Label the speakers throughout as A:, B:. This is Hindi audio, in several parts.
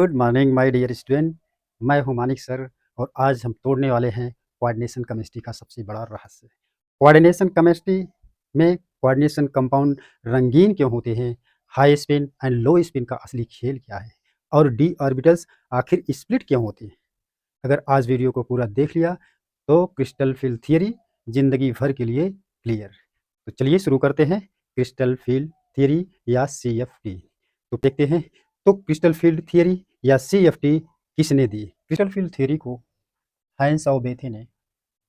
A: Good morning my dear student. मैं हूं मानिक सर और आज हम तोड़ने वाले हैं कोऑर्डिनेशन केमिस्ट्री का सबसे बड़ा रहस्य। कोऑर्डिनेशन केमिस्ट्री में कोऑर्डिनेशन कंपाउंड रंगीन क्यों होते हैं, high spin and low spin का असली खेल क्या है और डी ऑर्बिटल्स आखिर स्प्लिट क्यों होती हैं। अगर आज वीडियो को पूरा देख लिया तो क्रिस्टल फील्ड थियरी जिंदगी भर के लिए क्लियर। तो चलिए शुरू करते हैं क्रिस्टल फील्ड थियरी या CFT। तो देखते हैं तो क्रिस्टल फील्ड थियरी या CFT किसने दी। क्रिस्टल फील्ड थियरी को हाइंस ऑफ बेथे ने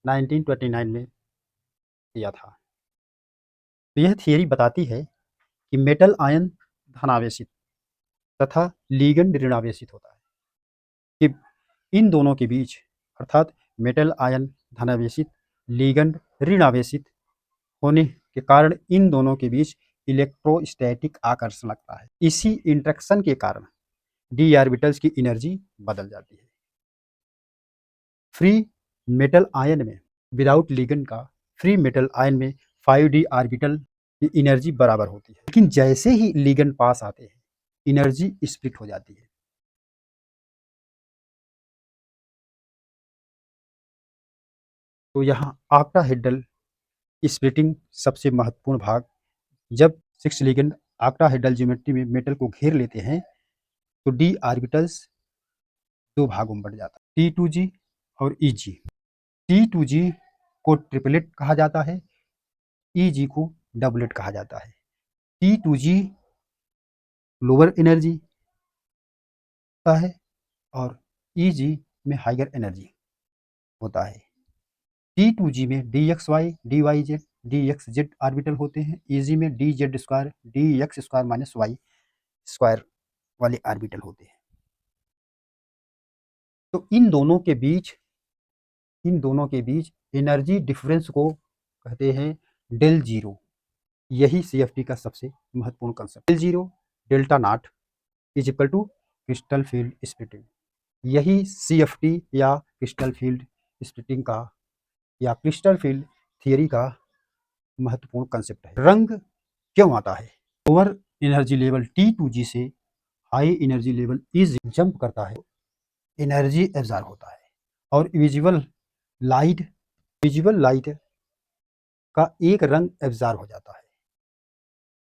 A: 1929 में दिया था। तो यह थियरी बताती है कि मेटल आयन धनावेशित तथा लिगेंड ऋणावेशित होता है, कि इन दोनों के बीच अर्थात मेटल आयन धनावेशित लिगेंड ऋणावेशित होने के कारण इन दोनों के बीच इलेक्ट्रोस्टैटिक आकर्षण लगता है। इसी इंट्रैक्शन के कारण डी ऑर्बिटल्स की एनर्जी बदल जाती है। फ्री मेटल आयन में विदाउट लिगेंड का फ्री मेटल आयन में 5d ऑर्बिटल की एनर्जी बराबर होती है, लेकिन जैसे ही लिगेंड पास आते हैं एनर्जी स्प्लिट हो जाती है। तो यहाँ ऑक्टाहेड्रल स्प्लिटिंग सबसे महत्वपूर्ण भाग, जब 6 लिगेंड ऑक्टाहेड्रल ज्योमेट्री में मेटल को घेर लेते हैं तो डी ऑर्बिटल्स दो भागों में बढ़ जाता है, T2g और EG। T2g को ट्रिपलेट कहा जाता है, EG को डबलेट कहा जाता है। T2g लोअर एनर्जी होता है और EG में हाइयर एनर्जी होता है। T2g में dxy dyz dxz ऑर्बिटल होते हैं, EG में dz square dx square minus y square वाले ऑर्बिटल होते हैं। तो इन दोनों के बीच एनर्जी डिफरेंस को कहते हैं डेल जीरो। यही CFT का सबसे महत्वपूर्ण concept. Del zero delta not is equal to crystal field splitting. यही CFT या क्रिस्टल फील्ड स्प्लिटिंग का या क्रिस्टल फील्ड थियरी का महत्वपूर्ण कंसेप्ट है। रंग क्यों आता है? लोअर एनर्जी लेवल T2g से high energy level EG jump करता है, एनर्जी एब्जॉर्ब होता है और विजिबल लाइट का एक रंग एब्जॉर्ब हो जाता है।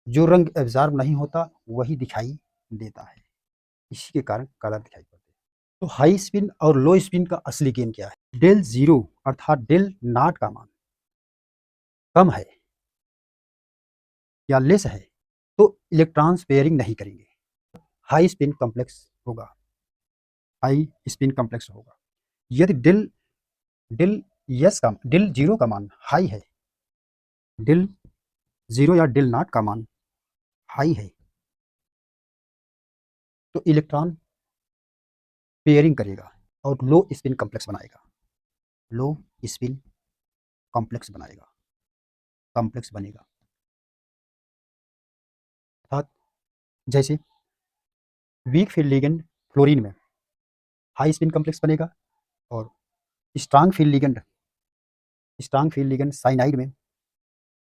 A: जो रंग एब्जॉर्ब नहीं होता वही दिखाई देता है, इसी के कारण कलर दिखाई पड़ते हैं। तो हाई स्पिन और लो स्पिन का असली गेम क्या है? डेल जीरो अर्थात डेल नॉट का मान कम है या लेस है तो इलेक्ट्रॉन्स पेयरिंग नहीं करेंगे, हाई स्पिन कॉम्प्लेक्स होगा, हाई स्पिन कॉम्प्लेक्स होगा। यदि डेल डेल डेल जीरो का मान हाई है, डेल जीरो या डेल नॉट का मान हाई है तो इलेक्ट्रॉन पेयरिंग करेगा और लो स्पिन कॉम्प्लेक्स बनाएगा, लो स्पिन कॉम्प्लेक्स बनाएगा, कॉम्प्लेक्स बनेगा। अर्थात जैसे वीक फील्ड लिगेंड फ्लोरीन में हाई स्पिन कॉम्प्लेक्स बनेगा और स्ट्रांग फील्ड लिगेंड साइनाइड में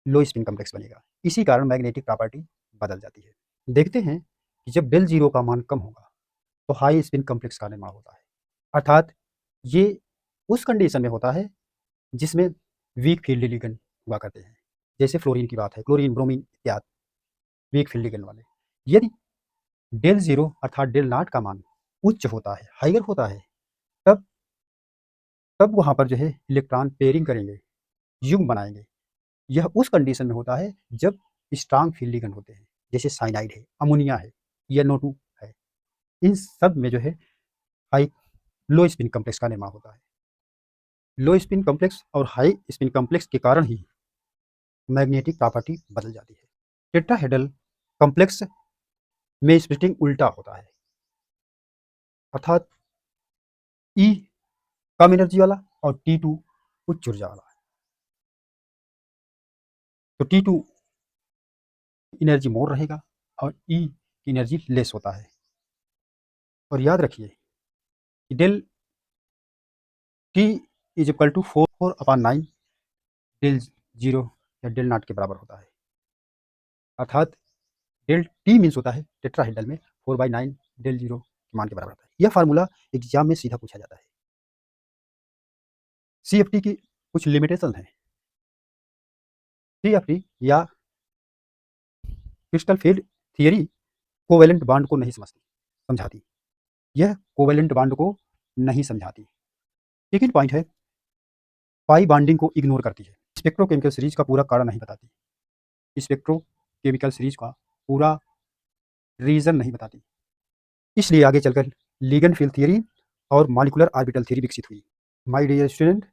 A: लो स्पिन कॉम्प्लेक्स बनेगा। इसी कारण मैग्नेटिक प्रॉपर्टी बदल जाती है। देखते हैं कि जब डेल जीरो का मान कम होगा तो हाई स्पिन कॉम्प्लेक्स का निर्माण होता है। अर्थात ये उस कंडीशन में होता है जिसमें वीक फील्ड लिगेंड हुआ करते हैं, जैसे फ्लोरीन की बात है, क्लोरीन ब्रोमीन इत्यादि वीक फील्ड लिगेंड वाले। यदि डेल जीरो अर्थात डेल नॉट का मान उच्च होता है, हाइयर होता है, तब तब वहाँ पर जो है इलेक्ट्रॉन पेयरिंग करेंगे, युग्म बनाएंगे। यह उस कंडीशन में होता है जब स्ट्रांग फील्ड लिगेंड होते हैं, जैसे साइनाइड है, अमोनिया है, NO2 है। इन सब में जो है हाई लो स्पिन कॉम्प्लेक्स का निर्माण होता है। लो स्पिन कॉम्प्लेक्स और हाई स्पिन कॉम्प्लेक्स के कारण ही मैग्नेटिक प्रॉपर्टी बदल जाती है। टेट्राहेड्रल कॉम्प्लेक्स में स्प्लिटिंग उल्टा होता है, अर्थात E कम एनर्जी वाला और T2 उच्च ऊर्जा वाला। तो T2 एनर्जी मोर रहेगा और E की एनर्जी लेस होता है। और याद रखिए कि del T is equal to 4/9 del zero या डेल नॉट के बराबर होता है। अर्थात डेल T मीन्स होता है टेट्राहेड्रल में 4/9 डेल जीरो के मान के बराबर होता है। यह फार्मूला एग्जाम में सीधा पूछा जाता है। सीएफटी की कुछ लिमिटेशन है। सीएफटी या crystal field theory covalent bond को नहीं समझाती। यह कोवेलेंट बॉन्ड को नहीं समझाती। सेकंड पॉइंट है, पाई बॉन्डिंग को इग्नोर करती है। स्पेक्ट्रोकेमिकल सीरीज का पूरा कारण नहीं बताती। स्पेक्ट्रोकेमिकल सीरीज का पूरा रीजन नहीं बताती। इसलिए आगे चलकर लिगेंड फील्ड थियरी और मॉलिक्यूलर ऑर्बिटल थियरी विकसित हुई। माय डियर स्टूडेंट,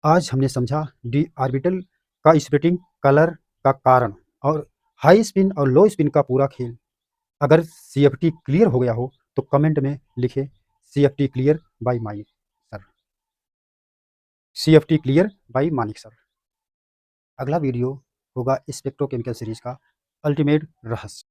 A: आज हमने समझा डी ऑर्बिटल का स्प्लिटिंग कलर का कारण और हाई स्पिन और लो स्पिन का पूरा खेल। अगर सीएफटी क्लियर हो गया हो तो कमेंट में लिखे CFT clear by Manik sir. CFT clear by Manik sir. अगला वीडियो होगा स्पेक्ट्रोकेमिकल सीरीज का अल्टीमेट रहस्य।